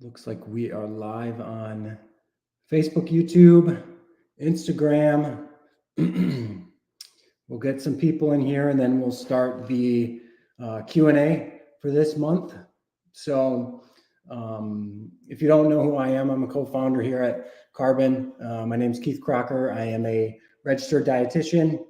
Looks like we are live on Facebook, YouTube, Instagram. We'll get some people in here and then we'll start the Q&A for this month. So if you don't know who I am, I'm a co-founder here at Carbon. My name is Keith Kraker. I am a registered dietitian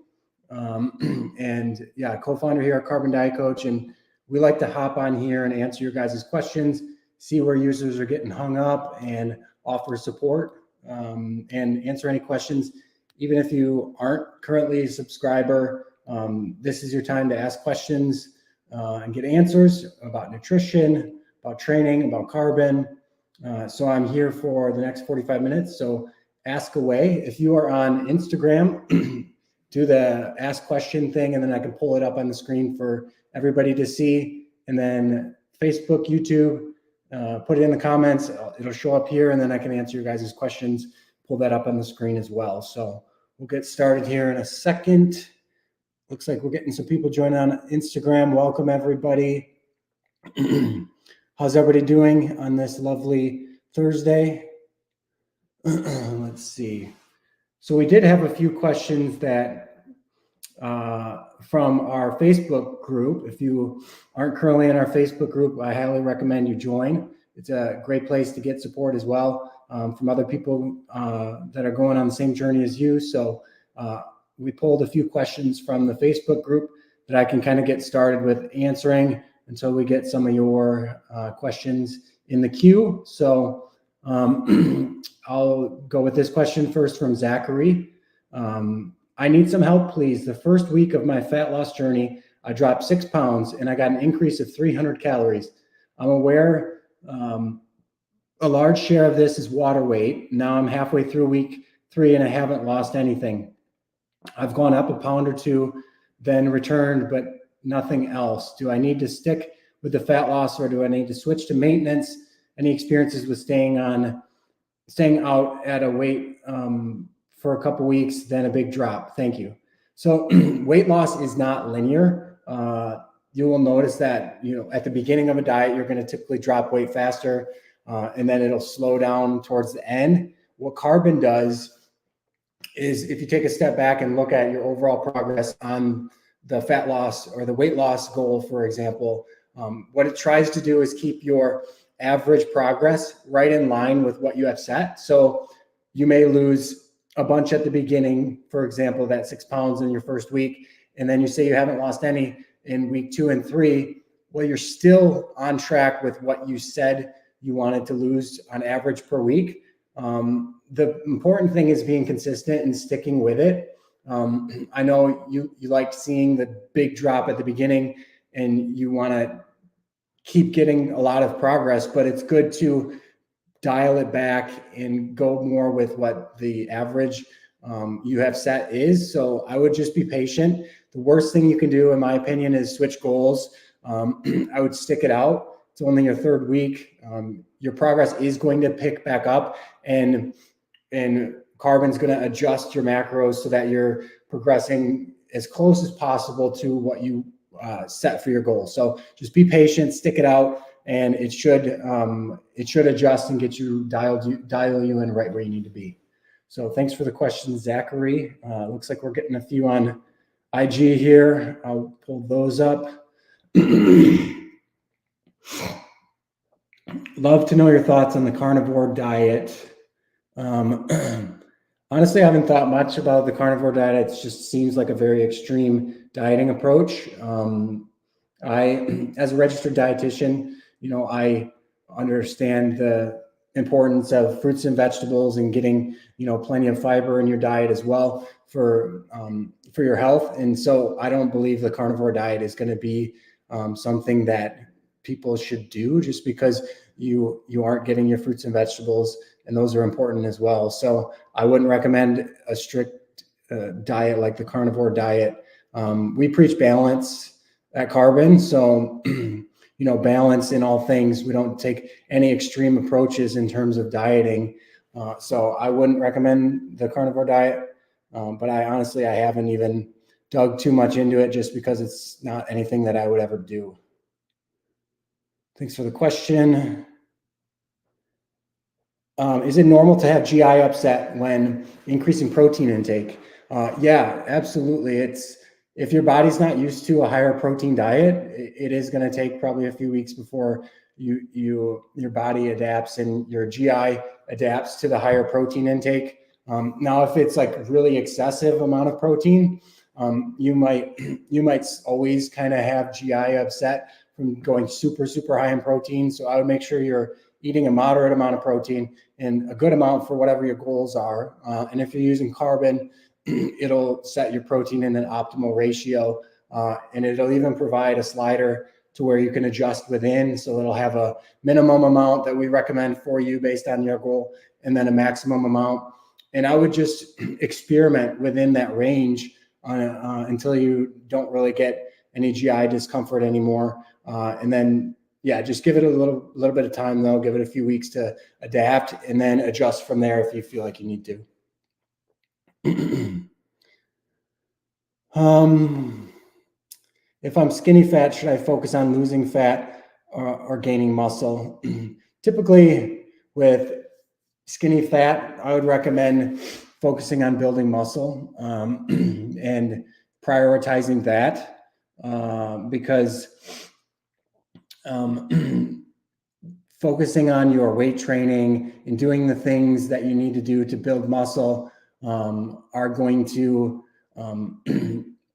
and co-founder here at Carbon Diet Coach. And we like to hop on here and answer your guys' questions, see where users are getting hung up, and offer support and answer any questions. Even if you aren't currently a subscriber, this is your time to ask questions and get answers about nutrition, about training, about Carbon. So I'm here for the next 45 minutes. So ask away. If you are on Instagram, do the ask question thing, and then I can pull it up on the screen for everybody to see. And then Facebook, YouTube, put it in the comments. It'll show up here, and then I can answer your guys' questions, pull that up on the screen as well. So we'll get started here in a second. Looks like we're getting some people joining on Instagram. Welcome, everybody. How's everybody doing on this lovely Thursday? Let's see. So we did have a few questions that from our Facebook group. If you aren't currently in our Facebook group, I highly recommend you join. It's a great place to get support as well from other people that are going on the same journey as you. So we pulled a few questions from the Facebook group that I can kind of get started with answering until we get some of your questions in the queue. So I'll go with this question first from Zachary. I need some help, please. The first week of my fat loss journey, I dropped 6 pounds and I got an increase of 300 calories. I'm aware a large share of this is water weight. Now I'm halfway through week 3 and I haven't lost anything. I've gone up a pound or 2, then returned, but nothing else. Do I need to stick with the fat loss, or do I need to switch to maintenance? Any experiences with staying out at a weight for a couple weeks, then a big drop? Thank you. So weight loss is not linear. You will notice that, at the beginning of a diet, you're going to typically drop weight faster, and then it'll slow down towards the end. What Carbon does is, if you take a step back and look at your overall progress on the fat loss or the weight loss goal, for example, what it tries to do is keep your average progress right in line with what you have set. So you may lose a bunch at the beginning, for example, that 6 pounds in your first week, and then you say you haven't lost any in week 2 and 3. Well, you're still on track with what you said you wanted to lose on average per week. The important thing is being consistent and sticking with it. I know you like seeing the big drop at the beginning and you want to keep getting a lot of progress, but it's good to dial it back and go more with what the average you have set is. So I would just be patient. The worst thing you can do, in my opinion, is switch goals. I would stick it out. It's only your 3rd week. Your progress is going to pick back up, and Carbon's going to adjust your macros so that you're progressing as close as possible to what you set for your goal. So just be patient, stick it out, and it should adjust and get you dial you in right where you need to be. So thanks for the question, Zachary. Looks like we're getting a few on IG here. I'll pull those up. Love to know your thoughts on the carnivore diet. Honestly, I haven't thought much about the carnivore diet. It just seems like a very extreme dieting approach. I, as a registered dietitian, I understand the importance of fruits and vegetables and getting, plenty of fiber in your diet as well for your health. And so I don't believe the carnivore diet is going to be something that people should do just because you aren't getting your fruits and vegetables, and those are important as well. So I wouldn't recommend a strict diet like the carnivore diet. We preach balance at Carbon. So, balance in all things. We don't take any extreme approaches in terms of dieting. So I wouldn't recommend the carnivore diet. But I haven't even dug too much into it just because it's not anything that I would ever do. Thanks for the question. Is it normal to have GI upset when increasing protein intake? Yeah, absolutely. If your body's not used to a higher protein diet, it is going to take probably a few weeks before your body adapts and your GI adapts to the higher protein intake. Now, if it's like really excessive amount of protein, you might always kind of have GI upset from going super high in protein. So I would make sure you're eating a moderate amount of protein and a good amount for whatever your goals are. And if you're using carbon, it'll set your protein in an optimal ratio, and it'll even provide a slider to where you can adjust within. So it'll have a minimum amount that we recommend for you based on your goal, and then a maximum amount. And I would just experiment within that range until you don't really get any GI discomfort anymore. And then, yeah, just give it a little bit of time though. Give it a few weeks to adapt, and then adjust from there if you feel like you need to. If I'm skinny fat, should I focus on losing fat or gaining muscle? Typically with skinny fat, I would recommend focusing on building muscle and prioritizing that because focusing on your weight training and doing the things that you need to do to build muscle are going to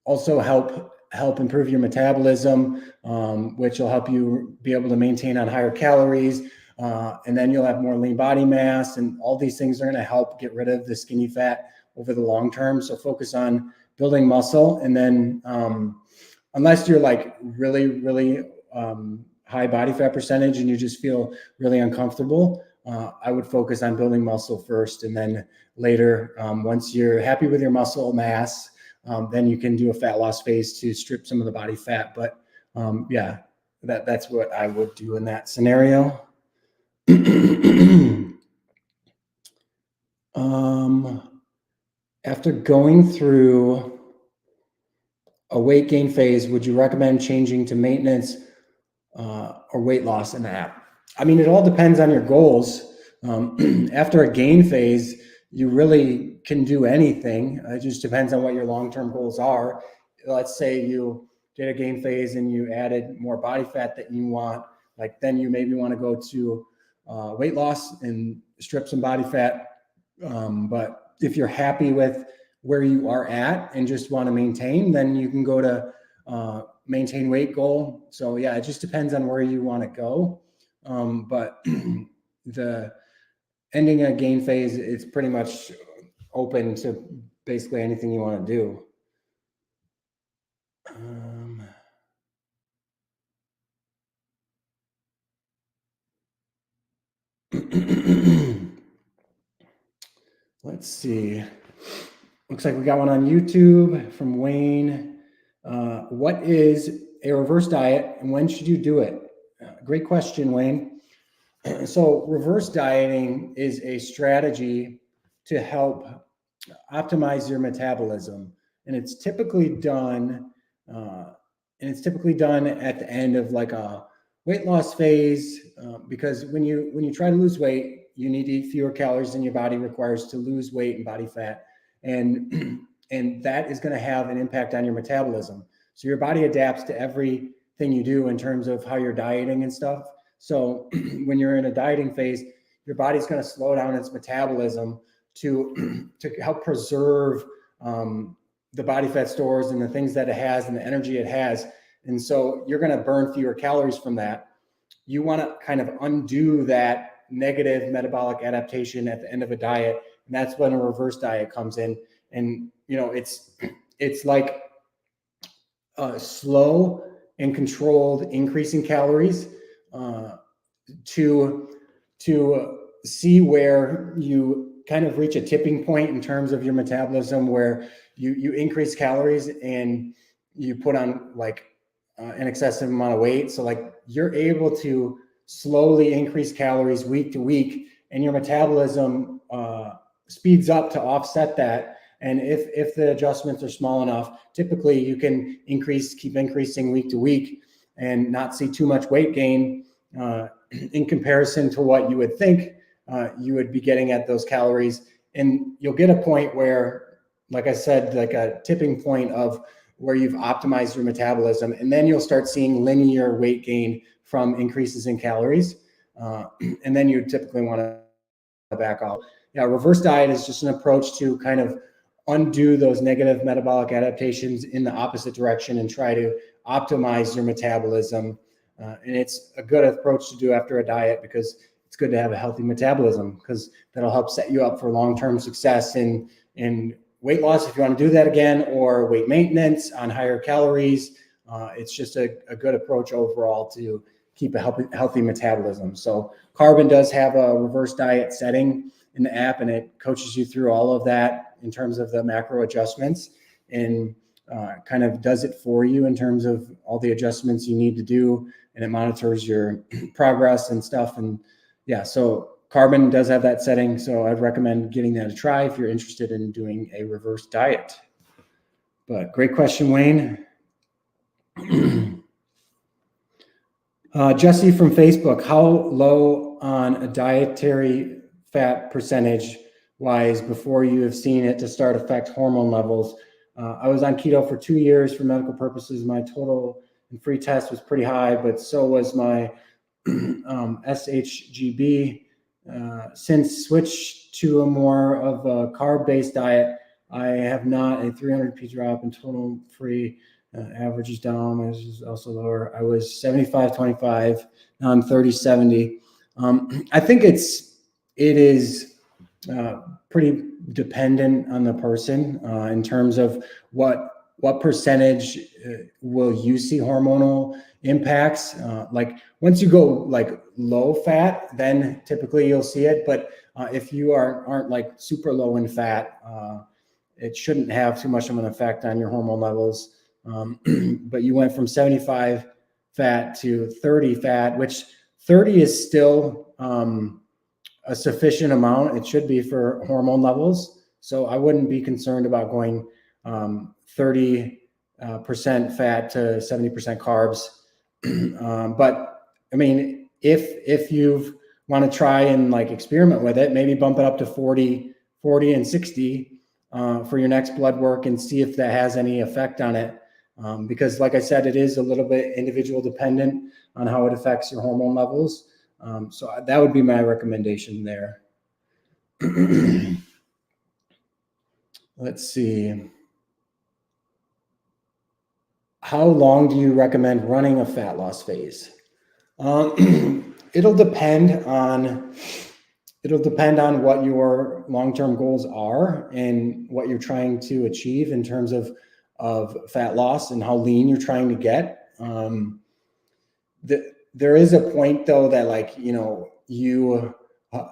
also help improve your metabolism, which will help you be able to maintain on higher calories. And then you'll have more lean body mass, and all these things are going to help get rid of the skinny fat over the long term. So focus on building muscle. And then unless you're like really high body fat percentage and you just feel really uncomfortable, I would focus on building muscle first. And then later, once you're happy with your muscle mass, then you can do a fat loss phase to strip some of the body fat. But yeah, that's what I would do in that scenario. After going through a weight gain phase, would you recommend changing to maintenance or weight loss in the app? I mean, it all depends on your goals. After a gain phase, you really can do anything. It just depends on what your long-term goals are. Let's say you did a gain phase and you added more body fat that you want, like then you maybe want to go to weight loss and strip some body fat. But if you're happy with where you are at and just want to maintain, then you can go to maintain weight goal. So yeah, it just depends on where you want to go. But the ending a gain phase, it's pretty much open to basically anything you want to do. Let's see. Looks like we got one on YouTube from Wayne. What is a reverse diet and when should you do it? Great question, Wayne. So reverse dieting is a strategy to help optimize your metabolism, and it's typically done at the end of like a weight loss phase, because when you try to lose weight, you need to eat fewer calories than your body requires to lose weight and body fat, and that is going to have an impact on your metabolism. So your body adapts to everything you do in terms of how you're dieting and stuff. So when you're in a dieting phase, your body's going to slow down its metabolism to help preserve the body fat stores and the things that it has and the energy it has. And so you're going to burn fewer calories from that. You want to kind of undo that negative metabolic adaptation at the end of a diet. And that's when a reverse diet comes in. And, you know, it's like a slow and controlled increase in calories to see where you kind of reach a tipping point in terms of your metabolism, where you increase calories and you put on like an excessive amount of weight. So like you're able to slowly increase calories week to week, and your metabolism speeds up to offset that. And if the adjustments are small enough, typically you can keep increasing week to week and not see too much weight gain in comparison to what you would think you would be getting at those calories. And you'll get a point where, like I said, like a tipping point of where you've optimized your metabolism, and then you'll start seeing linear weight gain from increases in calories. And then you typically want to back off. Yeah, reverse diet is just an approach to kind of undo those negative metabolic adaptations in the opposite direction and try to optimize your metabolism. And it's a good approach to do after a diet, because it's good to have a healthy metabolism, because that'll help set you up for long-term success in weight loss if you want to do that again, or weight maintenance on higher calories. It's just a good approach overall to keep a healthy metabolism. So Carbon does have a reverse diet setting in the app, and it coaches you through all of that in terms of the macro adjustments, and kind of does it for you in terms of all the adjustments you need to do, and it monitors your progress and stuff. And yeah, so Carbon does have that setting, so I'd recommend giving that a try if you're interested in doing a reverse diet. But great question, Wayne. Jesse from Facebook, how low on a dietary fat percentage wise before you have seen it to start affect hormone levels? I was on keto for 2 years for medical purposes. My total and free test was pretty high, but so was my SHGB. Since switched to a more of a carb-based diet, I have not a 300 p drop in total free. Average is down, this is also lower. I was 75-25, now I'm 30-70. I think it is pretty dependent on the person in terms of what percentage will you see hormonal impacts. Like once you go like low fat, then typically you'll see it. But if you aren't like super low in fat, it shouldn't have too much of an effect on your hormone levels. But you went from 75 fat to 30 fat, which 30 is still a sufficient amount. It should be for hormone levels. So I wouldn't be concerned about going 30% fat to 70% carbs. But I mean, if you want to try and like experiment with it, maybe bump it up to 40 and 60 for your next blood work and see if that has any effect on it. Because like I said, it is a little bit individual dependent on how it affects your hormone levels. So that would be my recommendation there. Let's see. How long do you recommend running a fat loss phase? It'll depend on what your long-term goals are and what you're trying to achieve in terms of fat loss and how lean you're trying to get. There is a point though that like, you know, you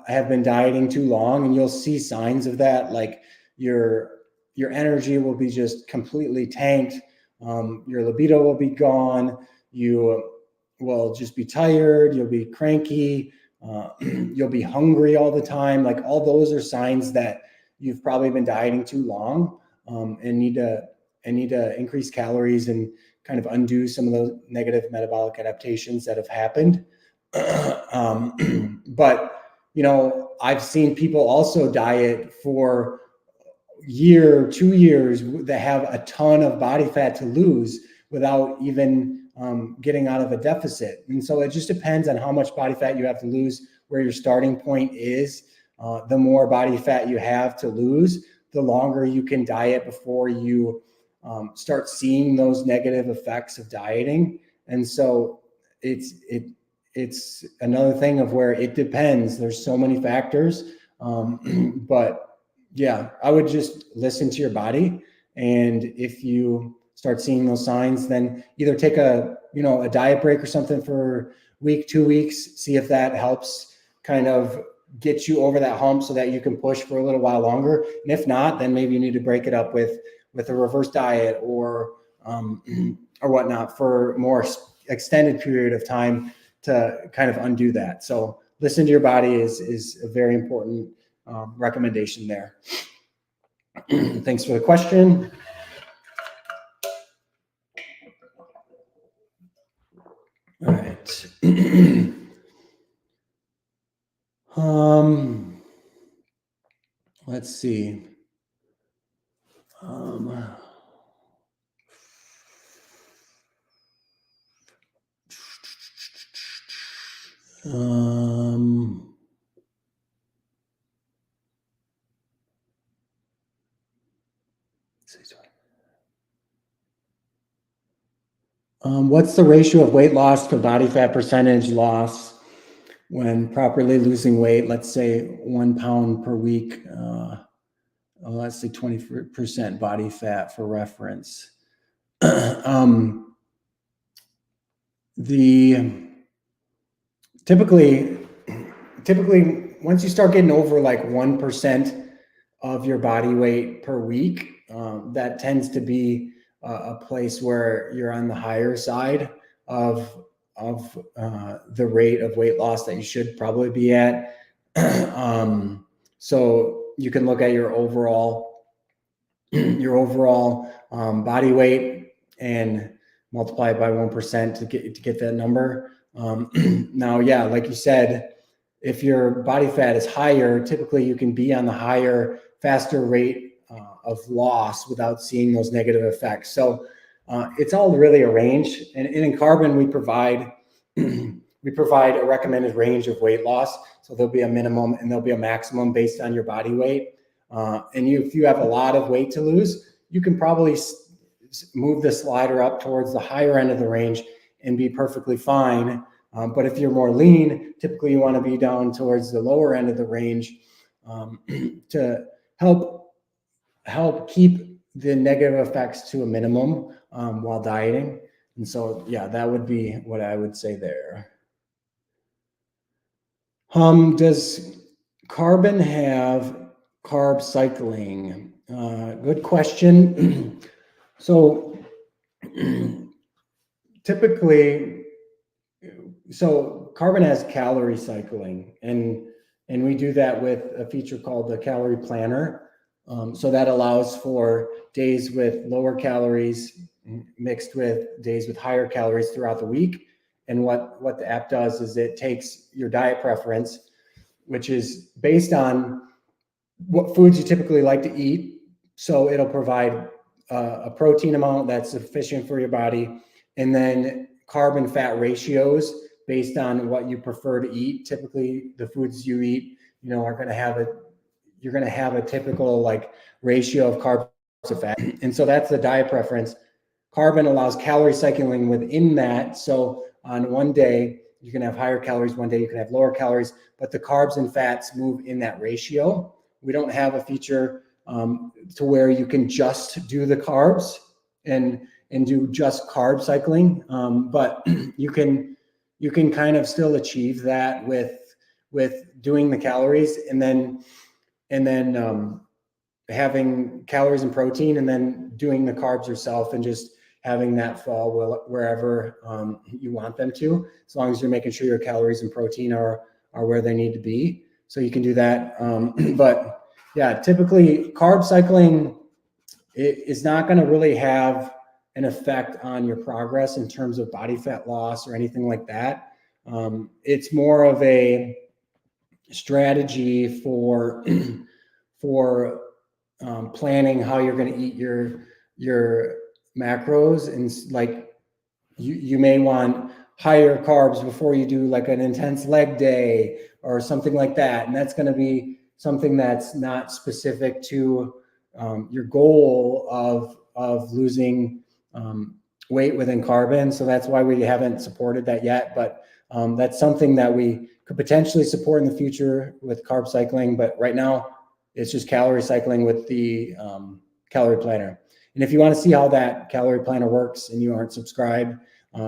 have been dieting too long and you'll see signs of that. Like your energy will be just completely tanked. Your libido will be gone. You will just be tired. You'll be cranky. You'll be hungry all the time. Like all those are signs that you've probably been dieting too long and need to increase calories and kind of undo some of those negative metabolic adaptations that have happened. But, you know, I've seen people also diet for year, 2 years that have a ton of body fat to lose without even getting out of a deficit. And so it just depends on how much body fat you have to lose, where your starting point is. The more body fat you have to lose, the longer you can diet before you start seeing those negative effects of dieting. And so it's another thing of where it depends. There's so many factors, but yeah, I would just listen to your body. And if you start seeing those signs, then either take a diet break or something for week, 2 weeks, see if that helps kind of get you over that hump so that you can push for a little while longer. And if not, then maybe you need to break it up with a reverse diet or whatnot for a more extended period of time to kind of undo that. So listen to your body is a very important recommendation there. Thanks for the question. All right. let's see. What's the ratio of weight loss to body fat percentage loss when properly losing weight? Let's say 1 pound per week. Let's say 20% body fat for reference. Typically, once you start getting over like 1% of your body weight per week, that tends to be a place where you're on the higher side of the rate of weight loss that you should probably be at. So you can look at your overall body weight and multiply it by 1% to get that number. Now, yeah, like you said, if your body fat is higher, typically you can be on the higher, faster rate of loss without seeing those negative effects. So it's all really a range. And in Carbon, we provide a recommended range of weight loss. So there'll be a minimum and there'll be a maximum based on your body weight. If you have a lot of weight to lose, you can probably move the slider up towards the higher end of the range and be perfectly fine. But if you're more lean, typically you want to be down towards the lower end of the range to help keep the negative effects to a minimum while dieting. And so, yeah, that would be what I would say there. Does Carbon have carb cycling? Good question. So typically, Carbon has calorie cycling, and we do that with a feature called the Calorie Planner. So that allows for days with lower calories mixed with days with higher calories throughout the week. And what the app does is it takes your diet preference, which is based on what foods you typically like to eat. So it'll provide a protein amount that's sufficient for your body, and then carb and fat ratios based on what you prefer to eat. Typically, the foods you eat, are going to have you're going to have a typical like ratio of carbs to fat. And so that's the diet preference. Carbon allows calorie cycling within that. So on one day, you can have higher calories, one day you can have lower calories, but the carbs and fats move in that ratio. We don't have a feature to where you can just do the carbs and do just carb cycling, but you can kind of still achieve that with doing the calories and then having calories and protein, and then doing the carbs yourself and just having that fall wherever you want them to, as long as you're making sure your calories and protein are where they need to be. So you can do that. But yeah, typically carb cycling is not going to really have an effect on your progress in terms of body fat loss or anything like that. It's more of a strategy for planning how you're going to eat your macros, and like you may want higher carbs before you do like an intense leg day or something like that, and that's going to be something that's not specific to your goal of losing weight within Carbon. So that's why we haven't supported that yet, but that's something that we could potentially support in the future with carb cycling. But right now it's just calorie cycling with the Calorie Planner. And if you want to see how that Calorie Planner works and you aren't subscribed,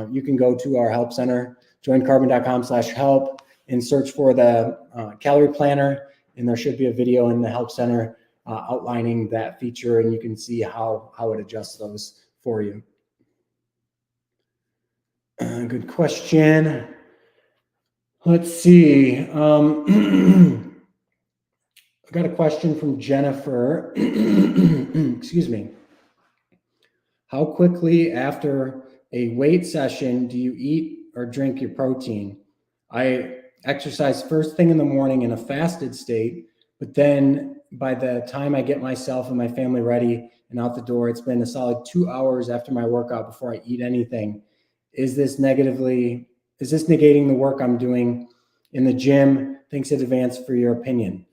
you can go to our help center, joincarbon.com/help, and search for the Calorie Planner. And there should be a video in the help center outlining that feature, and you can see how it adjusts those for you. Good question. Let's see. I got a question from Jennifer. Excuse me. How quickly after a weight session do you eat or drink your protein? I exercise first thing in the morning in a fasted state, But then by the time I get myself and my family ready and out the door, it's been a solid 2 hours after my workout before I eat anything. Is this negating the work I'm doing in the gym? Thanks in advance for your opinion.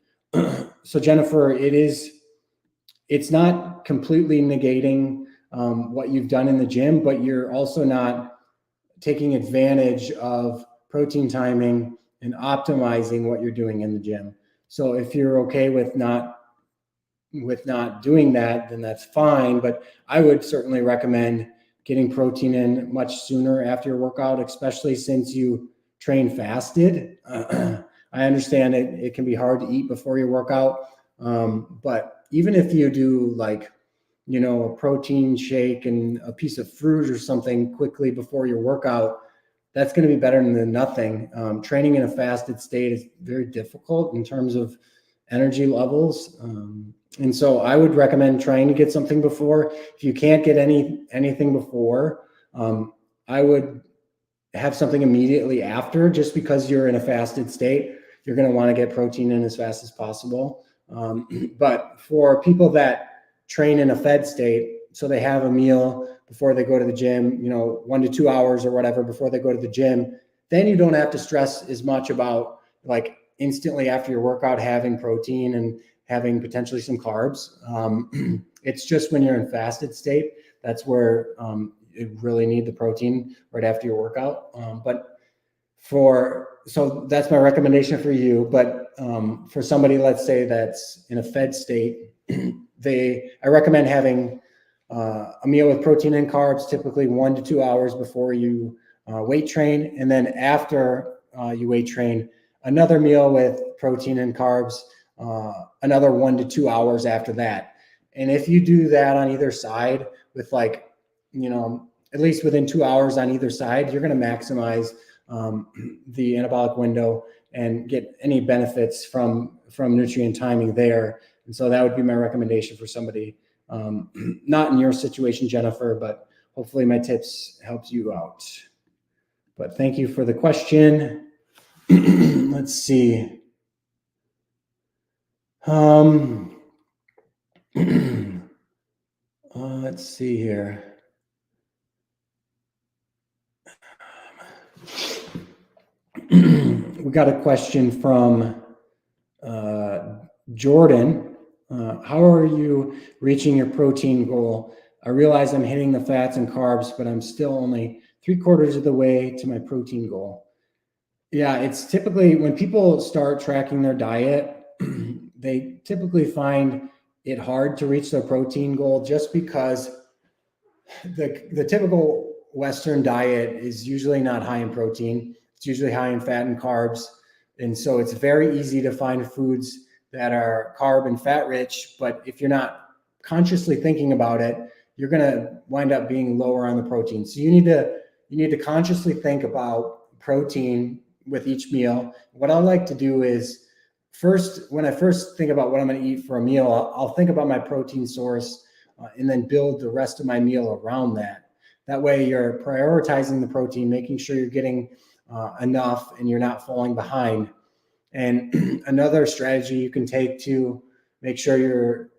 So Jennifer, it's not completely negating what you've done in the gym, but you're also not taking advantage of protein timing and optimizing what you're doing in the gym. So if you're okay with not doing that, then that's fine. But I would certainly recommend getting protein in much sooner after your workout, especially since you train fasted. I understand it can be hard to eat before your workout, but even if you do like, a protein shake and a piece of fruit or something quickly before your workout, that's going to be better than nothing. Training in a fasted state is very difficult in terms of energy levels. And so I would recommend trying to get something before. If you can't get anything before, I would have something immediately after, just because you're in a fasted state. You're going to want to get protein in as fast as possible. But for people that train in a fed state, so they have a meal before they go to the gym, 1 to 2 hours or whatever before they go to the gym, then you don't have to stress as much about like instantly after your workout having protein and having potentially some carbs. It's just when you're in fasted state, that's where you really need the protein right after your workout. So that's my recommendation for you. But for somebody, let's say that's in a fed state, I recommend having a meal with protein and carbs, typically 1 to 2 hours before you weight train. And then after you weight train, another meal with protein and carbs, another 1 to 2 hours after that. And if you do that on either side with at least within 2 hours on either side, you're going to maximize the anabolic window and get any benefits from nutrient timing there. And so that would be my recommendation for somebody, not in your situation, Jennifer, but hopefully my tips helps you out. But thank you for the question. Let's see. Let's see here. We got a question from Jordan. How are you reaching your protein goal? I realize I'm hitting the fats and carbs, but I'm still only 3/4 of the way to my protein goal. Yeah, it's typically when people start tracking their diet, they typically find it hard to reach their protein goal just because the typical Western diet is usually not high in protein. It's usually high in fat and carbs. And so it's very easy to find foods that are carb and fat rich, but if you're not consciously thinking about it, you're going to wind up being lower on the protein. So you need to consciously think about protein with each meal. What I like to do is when I first think about what I'm going to eat for a meal, I'll think about my protein source and then build the rest of my meal around that. That way you're prioritizing the protein, making sure you're getting enough and you're not falling behind. And another strategy you can take to make sure you're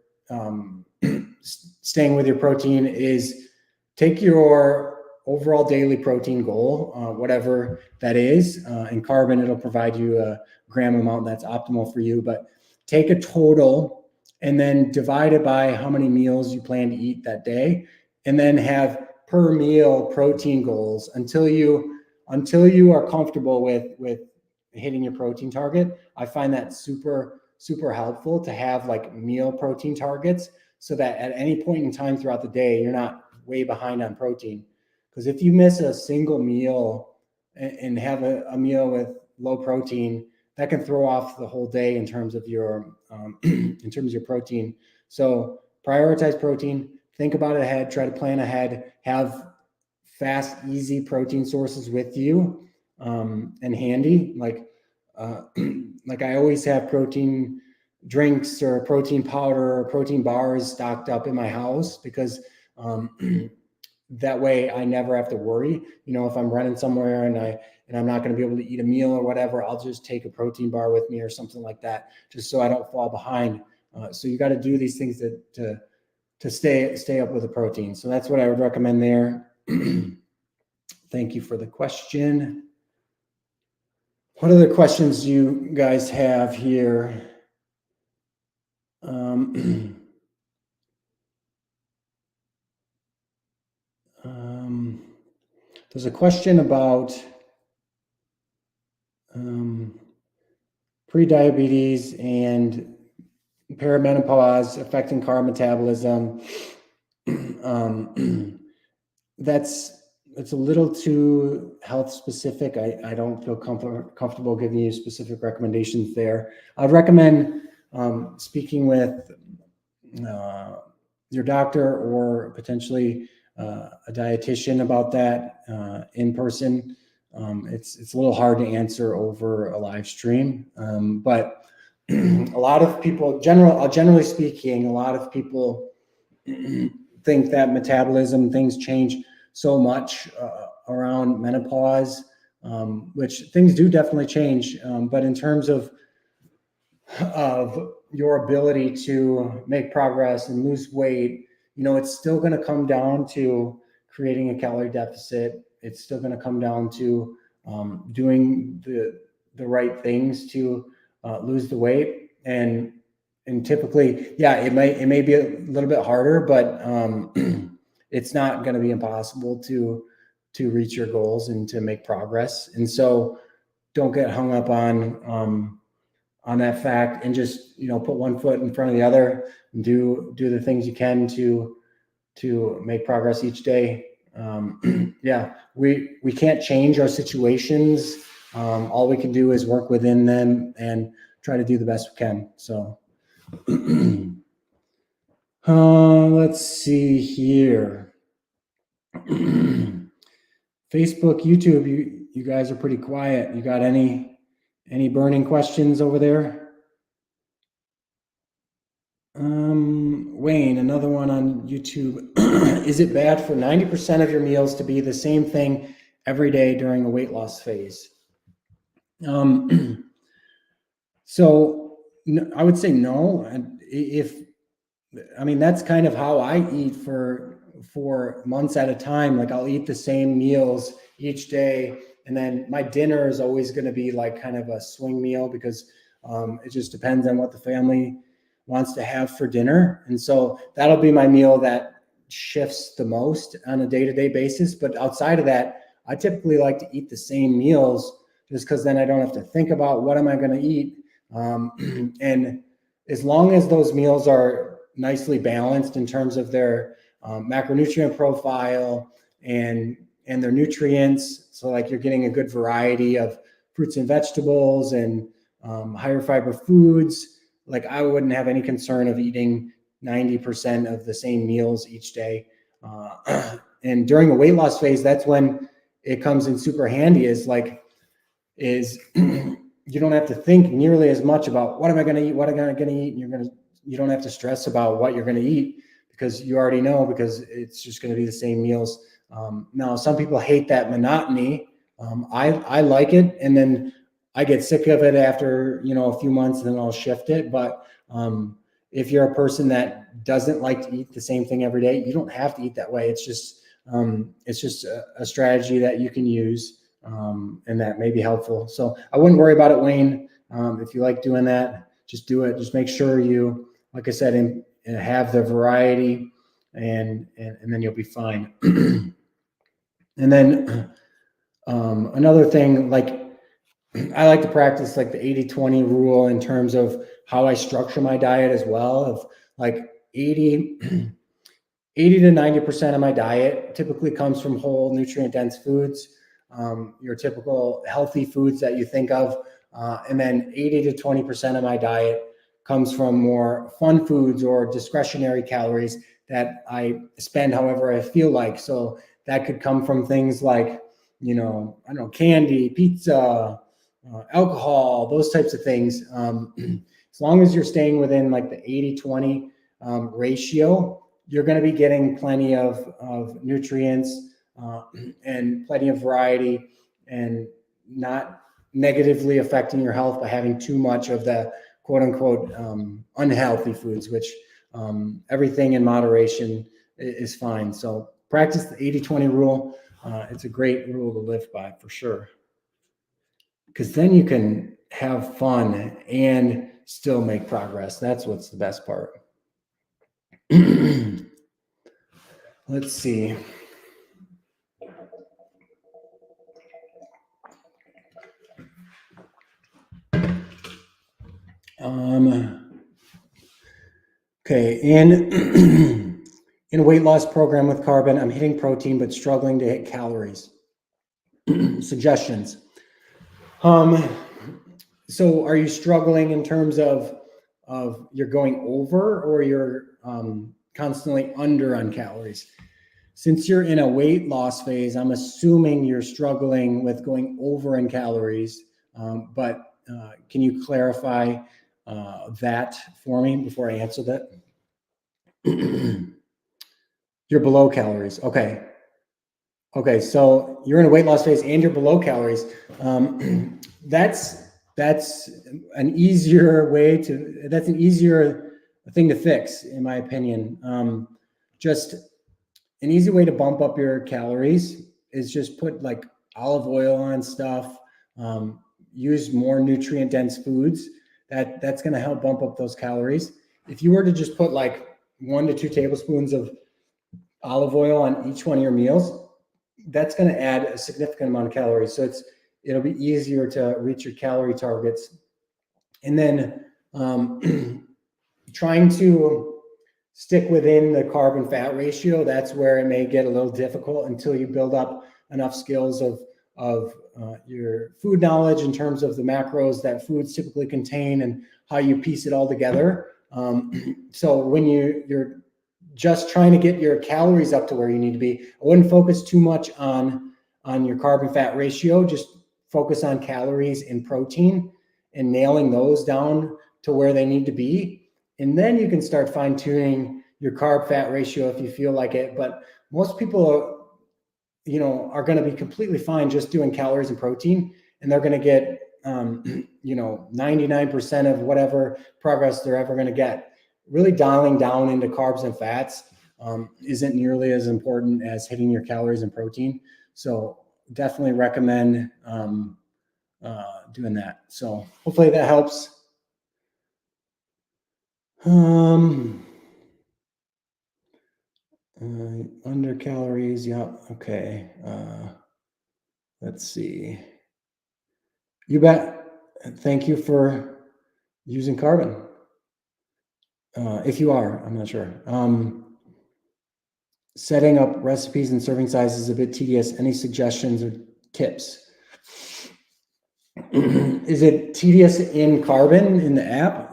staying with your protein is take your overall daily protein goal, whatever that is. In carbon, it'll provide you a gram amount that's optimal for you, but take a total and then divide it by how many meals you plan to eat that day, and then have per meal protein goals until you are comfortable with hitting your protein target. I find that super, super helpful to have like meal protein targets so that at any point in time throughout the day, you're not way behind on protein. Because if you miss a single meal and have a meal with low protein, that can throw off the whole day in terms of your protein. So prioritize protein, think about it ahead, try to plan ahead, have fast, easy protein sources with you and handy. Like I always have protein drinks or protein powder or protein bars stocked up in my house because that way I never have to worry. If I'm running somewhere and I'm not going to be able to eat a meal or whatever, I'll just take a protein bar with me or something like that, just so I don't fall behind. So you got to do these things to stay up with the protein. So that's what I would recommend there. Thank you for the question. What other questions do you guys have here? There's a question about prediabetes and perimenopause affecting carb metabolism. It's a little too health specific. I don't feel comfortable giving you specific recommendations there. I'd recommend speaking with your doctor or potentially a dietitian about that in person. It's a little hard to answer over a live stream, but a lot of people, generally speaking, a lot of people think that metabolism, things change so much around menopause, which things do definitely change. But in terms of your ability to make progress and lose weight, it's still going to come down to creating a calorie deficit. It's still going to come down to doing the right things to lose the weight. And typically, yeah, it may be a little bit harder, but it's not going to be impossible to reach your goals and to make progress. And so don't get hung up on that fact, and just put one foot in front of the other and do the things you can to make progress each day. Yeah, we can't change our situations. All we can do is work within them and try to do the best we can. So let's see here. Facebook, YouTube, you guys are pretty quiet. You got any burning questions over there? Wayne, another one on YouTube. Is it bad for 90% of your meals to be the same thing every day during a weight loss phase? So I would say no. And that's kind of how I eat for months at a time. Like I'll eat the same meals each day, and then my dinner is always going to be like kind of a swing meal because it just depends on what the family wants to have for dinner. And so that'll be my meal that shifts the most on a day-to-day basis. But outside of that, I typically like to eat the same meals just because then I don't have to think about what am I going to eat. And as long as those meals are nicely balanced in terms of their macronutrient profile and their nutrients, so like you're getting a good variety of fruits and vegetables and higher fiber foods, like I wouldn't have any concern of eating 90% of the same meals each day. And during the weight loss phase, that's when it comes in super handy, is you don't have to think nearly as much about what am I going to eat, what am I going to eat, and you don't have to stress about what you're going to eat because you already know, because it's just going to be the same meals. Now, some people hate that monotony. I like it, and then I get sick of it after a few months, and then I'll shift it. But if you're a person that doesn't like to eat the same thing every day, you don't have to eat that way. It's just a strategy that you can use, and that may be helpful. So I wouldn't worry about it, Wayne. If you like doing that, just do it. Just make sure you, like I said, have the variety, and then you'll be fine. And then another thing, like I like to practice like the 80-20 rule in terms of how I structure my diet as well. Of like 80 to 90% of my diet typically comes from whole nutrient dense foods, your typical healthy foods that you think of. And then 80 to 20% of my diet comes from more fun foods or discretionary calories that I spend however I feel like. So that could come from things like, candy, pizza, alcohol, those types of things. As long as you're staying within like the 80-20 ratio, you're going to be getting plenty of nutrients and plenty of variety, and not negatively affecting your health by having too much of the quote unquote unhealthy foods, which everything in moderation is fine. So practice the 80-20 rule. It's a great rule to live by for sure, because then you can have fun and still make progress. That's what's the best part. Let's see. Okay, in a weight loss program with carbon, I'm hitting protein but struggling to hit calories. Suggestions. So are you struggling in terms of you're going over, or you're constantly under on calories? Since you're in a weight loss phase, I'm assuming you're struggling with going over in calories, but can you clarify that for me before I answer that? You're below calories. Okay. Okay, so you're in a weight loss phase and you're below calories. That's an easier thing to fix, in my opinion. Just an easy way to bump up your calories is just put like olive oil on stuff. Use more nutrient dense foods. That's going to help bump up those calories. If you were to just put like 1 to 2 tablespoons of olive oil on each one of your meals, that's going to add a significant amount of calories. So it'll be easier to reach your calorie targets. And then trying to stick within the carb and fat ratio, that's where it may get a little difficult until you build up enough skills of your food knowledge in terms of the macros that foods typically contain and how you piece it all together. So when you're just trying to get your calories up to where you need to be, I wouldn't focus too much on your carb and fat ratio. Just focus on calories and protein and nailing those down to where they need to be. And then you can start fine tuning your carb fat ratio if you feel like it. But most people are going to be completely fine just doing calories and protein, and they're going to get 99% of whatever progress they're ever going to get. Really dialing down into carbs and fats isn't nearly as important as hitting your calories and protein. So definitely recommend doing that. So hopefully that helps. Under calories, yeah, okay. Let's see. You bet. Thank you for using carbon. If you are, I'm not sure. Setting up recipes and serving sizes is a bit tedious. Any suggestions or tips? Is it tedious in carbon in the app?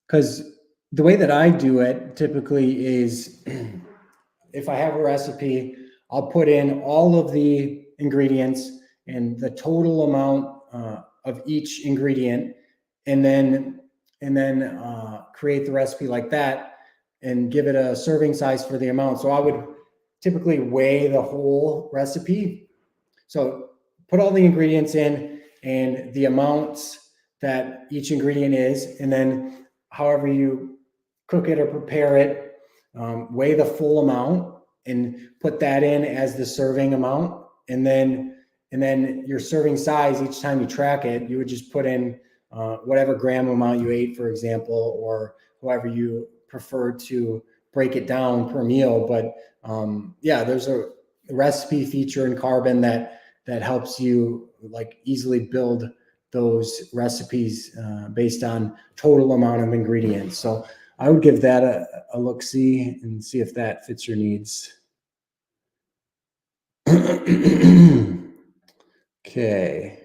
Because the way that I do it typically is if I have a recipe, I'll put in all of the ingredients and the total amount of each ingredient, and then create the recipe like that and give it a serving size for the amount. So I would typically weigh the whole recipe. So put all the ingredients in and the amounts that each ingredient is, and then however you cook it or prepare it, weigh the full amount and put that in as the serving amount. And then your serving size, each time you track it, you would just put in whatever gram amount you ate, for example, or however you prefer to break it down per meal. But there's a recipe feature in Carbon that helps you like easily build those recipes based on total amount of ingredients. So I would give that a look-see and see if that fits your needs. Okay.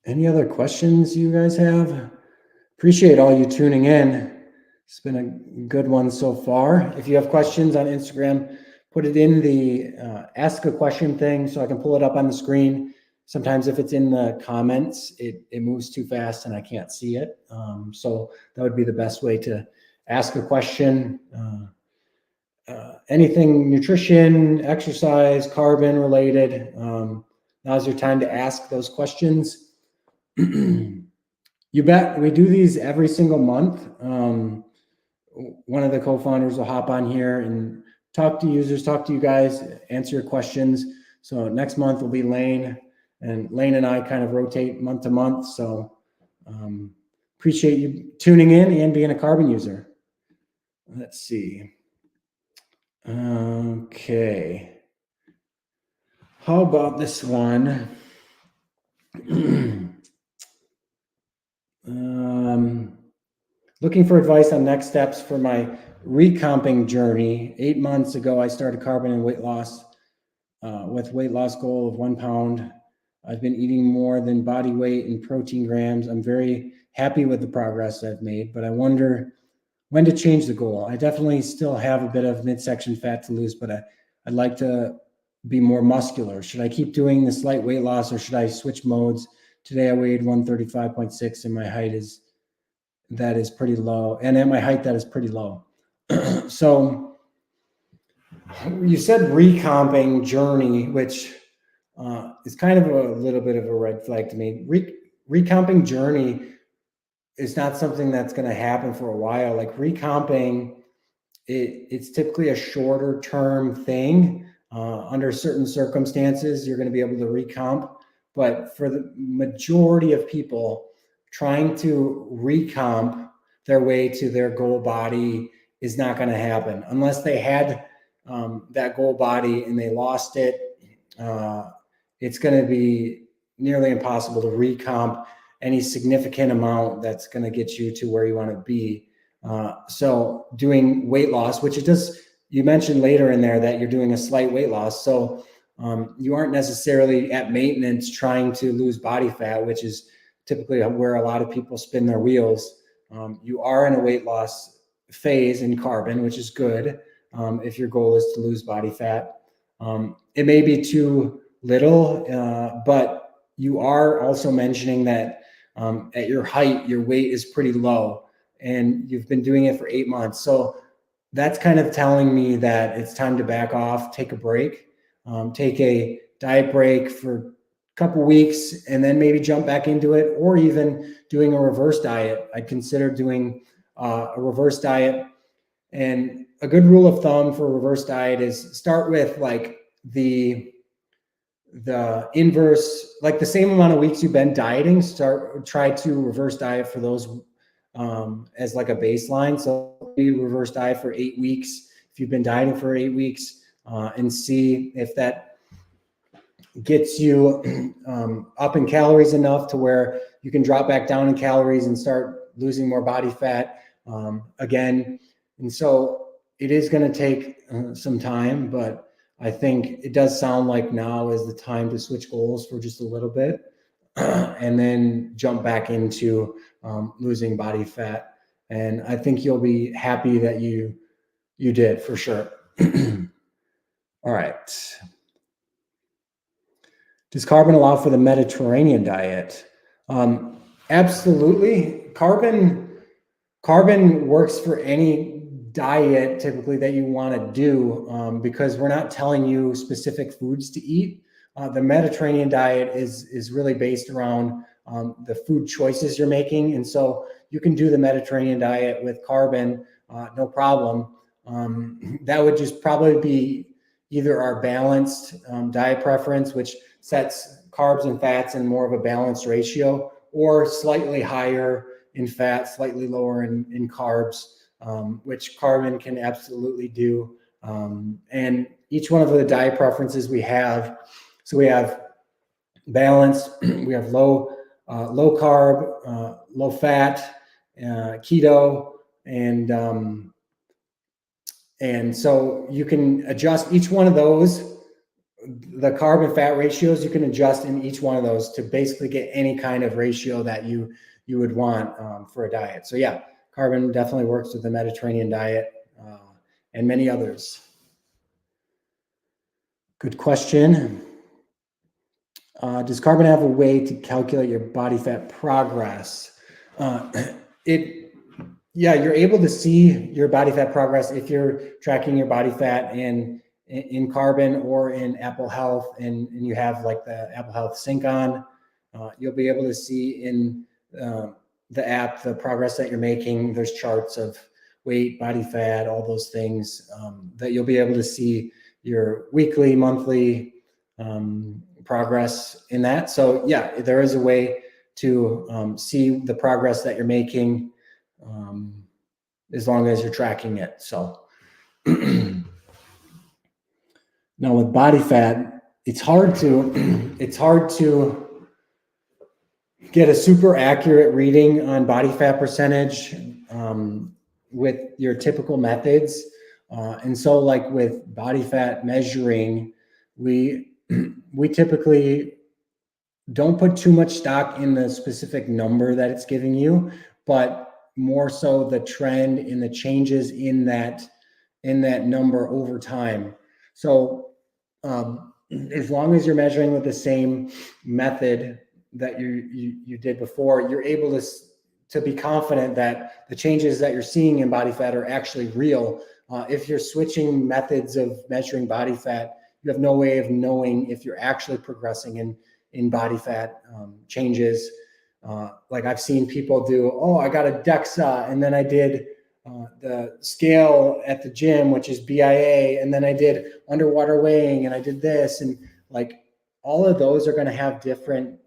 Any other questions you guys have? Appreciate all you tuning in. It's been a good one so far. If you have questions on Instagram, put it in the ask a question thing so I can pull it up on the screen. Sometimes if it's in the comments, it moves too fast and I can't see it. So that would be the best way to ask a question. Anything nutrition, exercise, carbon related, now's your time to ask those questions. You bet. We do these every single month. One of the co-founders will hop on here and talk to users, talk to you guys, answer your questions. So next month will be Lane, and Lane and I kind of rotate month to month. So appreciate you tuning in and being a carbon user. Let's see. Okay. How about this one? Looking for advice on next steps for my recomping journey. 8 months ago, I started carbon and weight loss with weight loss goal of 1 pound. I've been eating more than body weight in protein grams. I'm very happy with the progress I've made, but I wonder when to change the goal. I definitely still have a bit of midsection fat to lose, but I'd like to be more muscular. Should I keep doing the slight weight loss or should I switch modes? Today I weighed 135.6 and my height is pretty low. And at my height, that is pretty low. So you said recomping journey, which is kind of a little bit of a red flag to me. Recomping journey is not something that's going to happen for a while. Like recomping, it's typically a shorter term thing. Under certain circumstances, you're going to be able to recomp. But for the majority of people, trying to recomp their way to their goal body is not going to happen unless they had that goal body and they lost it. It's going to be nearly impossible to recomp any significant amount that's going to get you to where you want to be. So doing weight loss, which it does, you mentioned later in there that you're doing a slight weight loss. So you aren't necessarily at maintenance trying to lose body fat, which is typically where a lot of people spin their wheels. You are in a weight loss phase in carbon, which is good if your goal is to lose body fat. It may be too little, but you are also mentioning that at your height, your weight is pretty low and you've been doing it for 8 months. So that's kind of telling me that it's time to back off, take a break, take a diet break for a couple weeks and then maybe jump back into it, or even doing a reverse diet. I'd consider doing a reverse diet. And a good rule of thumb for a reverse diet is start with like the inverse, like the same amount of weeks you've been dieting, try to reverse diet for those as like a baseline. So you reverse diet for 8 weeks if you've been dieting for 8 weeks, and see if that gets you up in calories enough to where you can drop back down in calories and start losing more body fat again. And so it is going to take some time, but I think it does sound like now is the time to switch goals for just a little bit and then jump back into losing body fat. And I think you'll be happy that you did, for sure. All right. Does carbon allow for the Mediterranean diet? Absolutely. Carbon works for any diet typically that you want to do, because we're not telling you specific foods to eat. The Mediterranean diet is really based around the food choices you're making. And so you can do the Mediterranean diet with carbon, no problem. That would just probably be either our balanced diet preference, which sets carbs and fats in more of a balanced ratio, or slightly higher in fat, slightly lower in carbs, which carbon can absolutely do. And each one of the diet preferences we have, so we have balanced, we have low carb, low fat, keto, and so you can adjust each one of those. The carb and fat ratios you can adjust in each one of those to basically get any kind of ratio that you would want for a diet. So yeah, carbon definitely works with the Mediterranean diet and many others. Good question. Does Carbon have a way to calculate your body fat progress? You're able to see your body fat progress if you're tracking your body fat in Carbon or in Apple Health, and you have like the Apple Health sync on. You'll be able to see in the app the progress that you're making. There's charts of weight, body fat, all those things that you'll be able to see your weekly, monthly progress in that. So yeah, there is a way to see the progress that you're making as long as you're tracking it. So now with body fat, it's hard to get a super accurate reading on body fat percentage with your typical methods. And so like with body fat measuring, we typically don't put too much stock in the specific number that it's giving you, but more so the trend in the changes in that number over time. So as long as you're measuring with the same method that you did before, you're able to be confident that the changes that you're seeing in body fat are actually real. If you're switching methods of measuring body fat, you have no way of knowing if you're actually progressing in body fat changes. Like I've seen people do, I got a DEXA, and then I did the scale at the gym, which is BIA, and then I did underwater weighing, and I did this, and like all of those are going to have different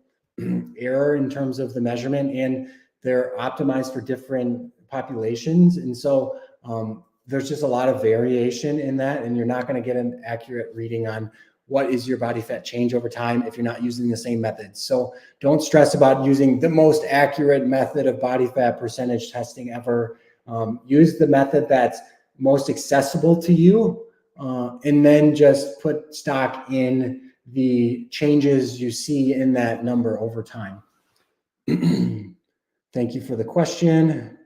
error in terms of the measurement, and they're optimized for different populations. And so there's just a lot of variation in that, and you're not going to get an accurate reading on what is your body fat change over time if you're not using the same methods. So don't stress about using the most accurate method of body fat percentage testing ever. Use the method that's most accessible to you, and then just put stock in the changes you see in that number over time. Thank you for the question.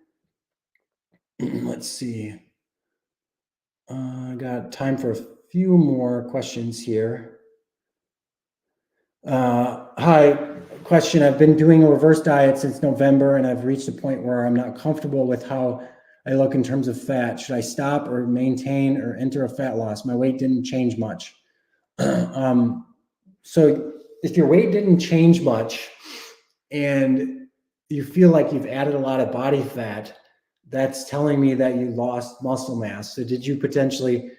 Let's see. I got time for a few more questions here. Hi, question. I've been doing a reverse diet since November, and I've reached a point where I'm not comfortable with how I look in terms of fat. Should I stop or maintain or enter a fat loss? My weight didn't change much. So if your weight didn't change much and you feel like you've added a lot of body fat, that's telling me that you lost muscle mass. So did you potentially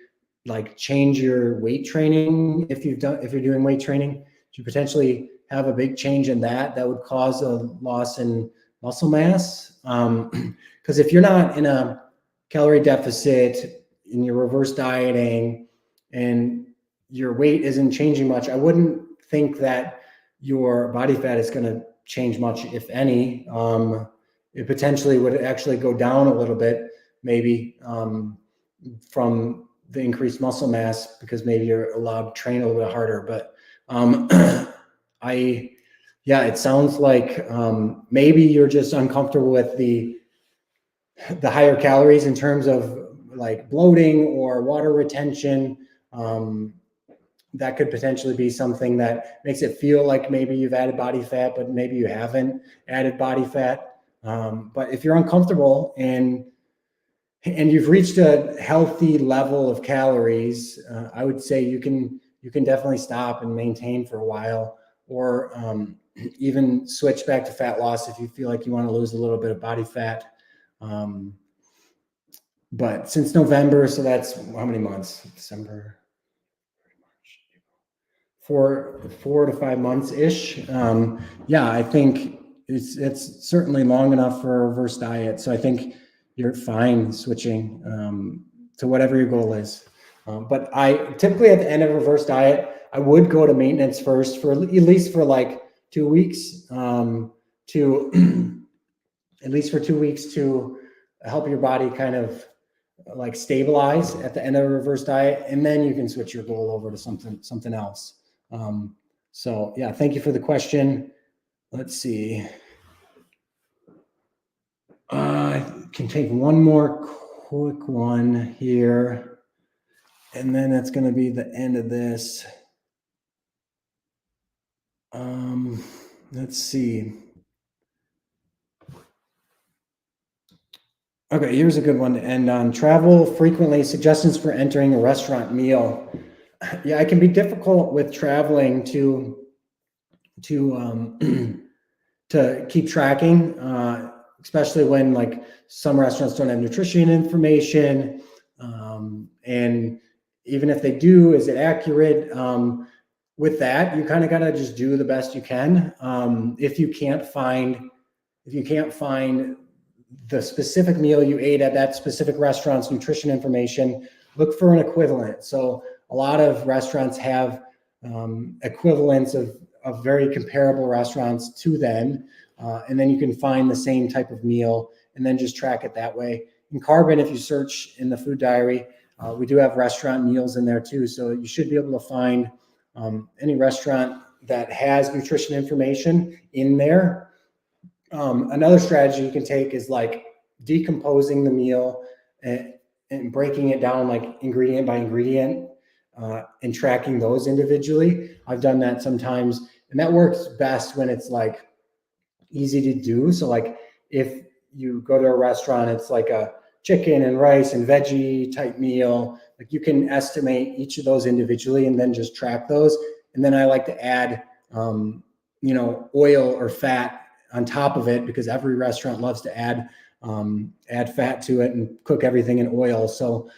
like change your weight training? If you're doing weight training, do you potentially have a big change in that would cause a loss in muscle mass? Because if you're not in a calorie deficit and you're reverse dieting and your weight isn't changing much, I wouldn't think that your body fat is going to change much, if any. It potentially would actually go down a little bit, maybe from the increased muscle mass, because maybe you're allowed to train a little bit harder. But it sounds like maybe you're just uncomfortable with the higher calories in terms of like bloating or water retention. That could potentially be something that makes it feel like maybe you've added body fat, but maybe you haven't added body fat. But if you're uncomfortable and you've reached a healthy level of calories, I would say you can definitely stop and maintain for a while, or even switch back to fat loss if you feel like you want to lose a little bit of body fat. But since November, so that's how many months? December, 4 to 5 months ish. I think it's certainly long enough for a reverse diet. So I think you're fine switching to whatever your goal is. But I typically at the end of a reverse diet, I would go to maintenance first for at least for like 2 weeks to at least for 2 weeks to help your body kind of like stabilize at the end of a reverse diet, and then you can switch your goal over to something else. So yeah, thank you for the question. Let's see. I can take one more quick one here, and then that's going to be the end of this. Let's see. Okay, here's a good one to end on. Travel frequently, suggestions for entering a restaurant meal. Yeah, it can be difficult with traveling to to keep tracking, especially when like some restaurants don't have nutrition information, and even if they do, is it accurate? With that, you kind of got to just do the best you can. If you can't find the specific meal you ate at that specific restaurant's nutrition information, look for an equivalent. So a lot of restaurants have equivalents of very comparable restaurants to them, and then you can find the same type of meal and then just track it that way. In Carbon, if you search in the food diary, we do have restaurant meals in there too, so you should be able to find any restaurant that has nutrition information in there. Another strategy you can take is like decomposing the meal and breaking it down like ingredient by ingredient, and tracking those individually. I've done that sometimes, and that works best when it's like easy to do. So like if you go to a restaurant, it's like a chicken and rice and veggie type meal, like you can estimate each of those individually and then just track those. And then I like to add, oil or fat on top of it, because every restaurant loves to add fat to it and cook everything in oil. So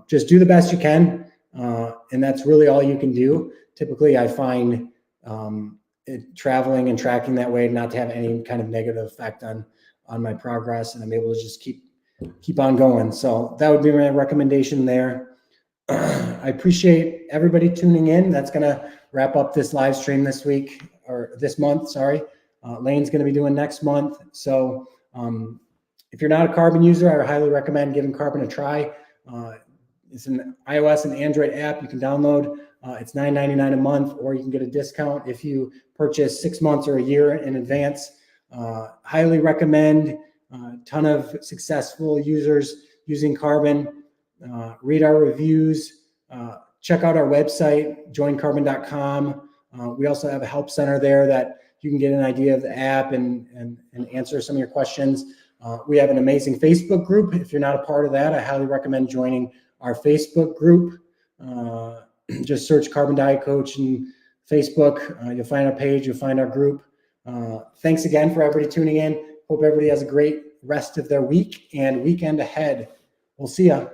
just do the best you can. And that's really all you can do. Typically I find traveling and tracking that way not to have any kind of negative effect on my progress, and I'm able to just keep on going. So that would be my recommendation there. I appreciate everybody tuning in. That's going to wrap up this live stream this week, or this month, sorry. Lane's going to be doing next month. So if you're not a Carbon user, I highly recommend giving Carbon a try. It's an iOS and Android app you can download. It's $9.99 a month, or you can get a discount if you purchase 6 months or a year in advance. Highly recommend. Ton of successful users using Carbon. Read our reviews. Check out our website, joincarbon.com. We also have a help center there that you can get an idea of the app and answer some of your questions. We have an amazing Facebook group. If you're not a part of that, I highly recommend joining our Facebook group. Just search Carbon Diet Coach in Facebook. You'll find our page. You'll find our group. Thanks again for everybody tuning in. Hope everybody has a great rest of their week and weekend ahead. We'll see ya.